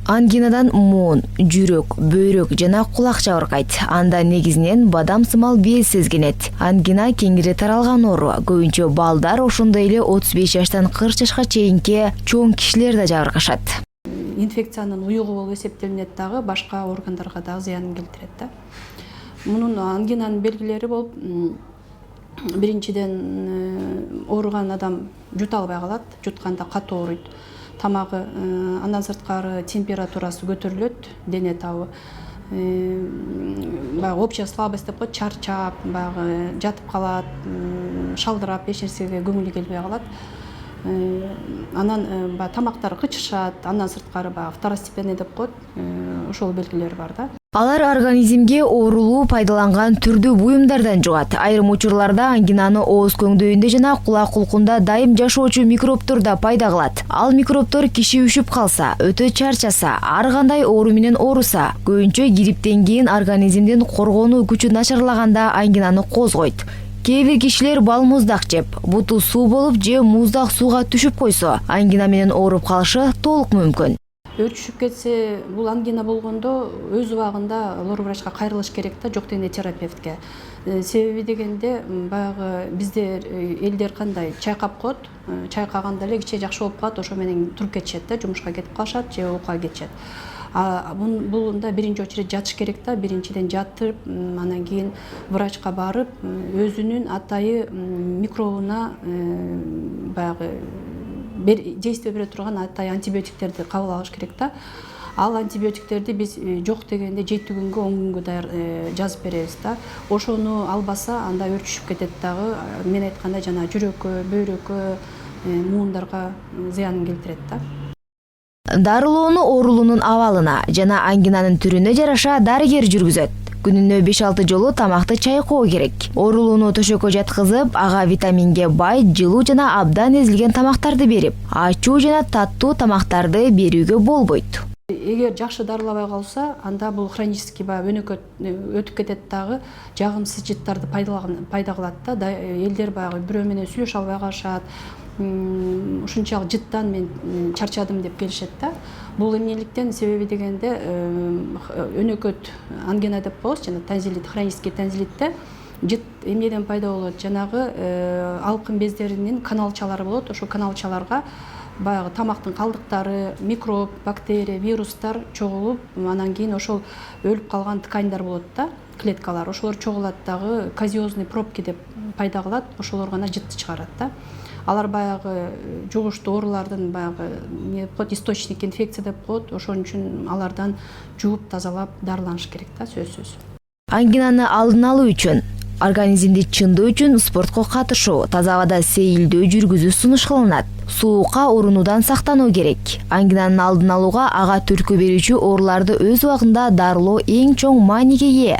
Ангинадан муун, жүрөк, бөйрөк жана кулак жабыркайт. Анда негизинен бадам сымал без сезгенет. Ангина кеңири таралган оору. Көбүнчө балдар, ошондой эле 35 жаштан 40 жашка чейинки чоң кишилер да жабыркашат. Инфекциянын уюгу болуп эсептелинет дагы, башка органдарга дагы зыянын келтирет да. Мунун ангинанын белгилери болуп, биринчиден ооруган адам жута албай калат, жутканда катуу ооруйт. Тамагы, андан сырткары температурасы көтөрүлөт, дене табы. Баягы общая слабость деп коет, чарчап, баягы жатып калат, шалдырап, эч нерсеге көңүлү келбей калат. Анан тамактары кычышат, андан сырткары баягы второстепенный деп коет, ошол белгилер бар да. Алар организмге оорулуу пайдаланган түрдүү буюмдардан жугат. Айрым учурларда ангинаны ооз көңдөйүндө жана кулак кулкунда дайым жашоочу микробтор да пайда кылат. Ал микробтор киши үшүп калса, өтө чарчаса, ар кандай оору менен ооруса, көбүнчө грипптен кийин организмдин коргонуу күчү начарлаганда ангинаны козгойт. Кээ бир кишилер бал муздак жеп, буту суу болуп же муздак сууга түшүп койсо, ангина менен ооруп калышы толук мүмкүн. Өрчүшүп кетсе, бул ангина болгондо өз убагында лор врачка кайрылыш керек да, жок дегенде терапевтке. Себеби дегенде баягы бизде элдер кандай чайкап коет, чайкаганда эле кичи жакшы болуп калат, ошо менен туруп кетишет да, жумушка кетип калышат же окууга кетишет. Бунда биринчи очередь жатыш керек да, биринчиден жатып, анан кийин врачка барып, өзүнүн атайы микробуна баягы действие бере турган атайы антибиотиктерди кабыл алыш керек да. Ал антибиотиктерди биз жок дегенде 7 күнгө 10 күнгө даяр жазып беребиз да. Ошону албаса, анда өрчүшүп кетет дагы. Мен айткандай жана жүрөккө, бөйрөккө, муундарга зыянын келтирет да. Дарылоону оорулуунун абалына жана ангинанын түрүнө жараша дарыгер жүргүзөт. Күнүнө 5-6 жолу тамакты чайкоо керек. Оорулууну төшөккө жаткызып, ага витаминге бай, жылуу жана абдан эзилген тамактарды берип, ачуу жана таттуу тамактарды берүүгө болбойт. Эгер жакшы дарылабай калса, анда бул хронический өнөкөт өтүп кетет дагы, жагымсыз жыттарды пайда кылат да. Элдер баягы бирөө менен сүйлөшө албай калышат. Ушунчалык жыттан мен чарчадым деп келишет да. Бул эмнеликтен себеби дегенде өнөкөт ангина деп коебуз, жана танзилит, хронический танзилитте жыт эмнеден пайда болот? Жанагы алкын бездеринин каналчалары болот. Ошо каналчаларга баягы тамактын калдыктары, микроб, бактерия, вирустар чогулуп, анан кийин ошол өлүп калган тканьдар болот да, клеткалар. Ошолор чогулат дагы, казиозный пробки деп пайда кылат, ошолор гана жытты чыгарат да. Алар баягы жугуштуу оорулардын баягы источник инфекция деп коет. Ошон үчүн алардан жууп тазалап дарыланыш керек да, сөзсүз. Ангинаны алдын алуу үчүн, организмди чыңдоо үчүн спортко катышуу, таза абада сейилдөө жүргүзүү сунушталат. Суукка урунуудан сактануу керек. Ангинанын алдын алууга ага түрткү берүүчү ооруларды өз убагында дарылоо эң чоң мааниге ээ.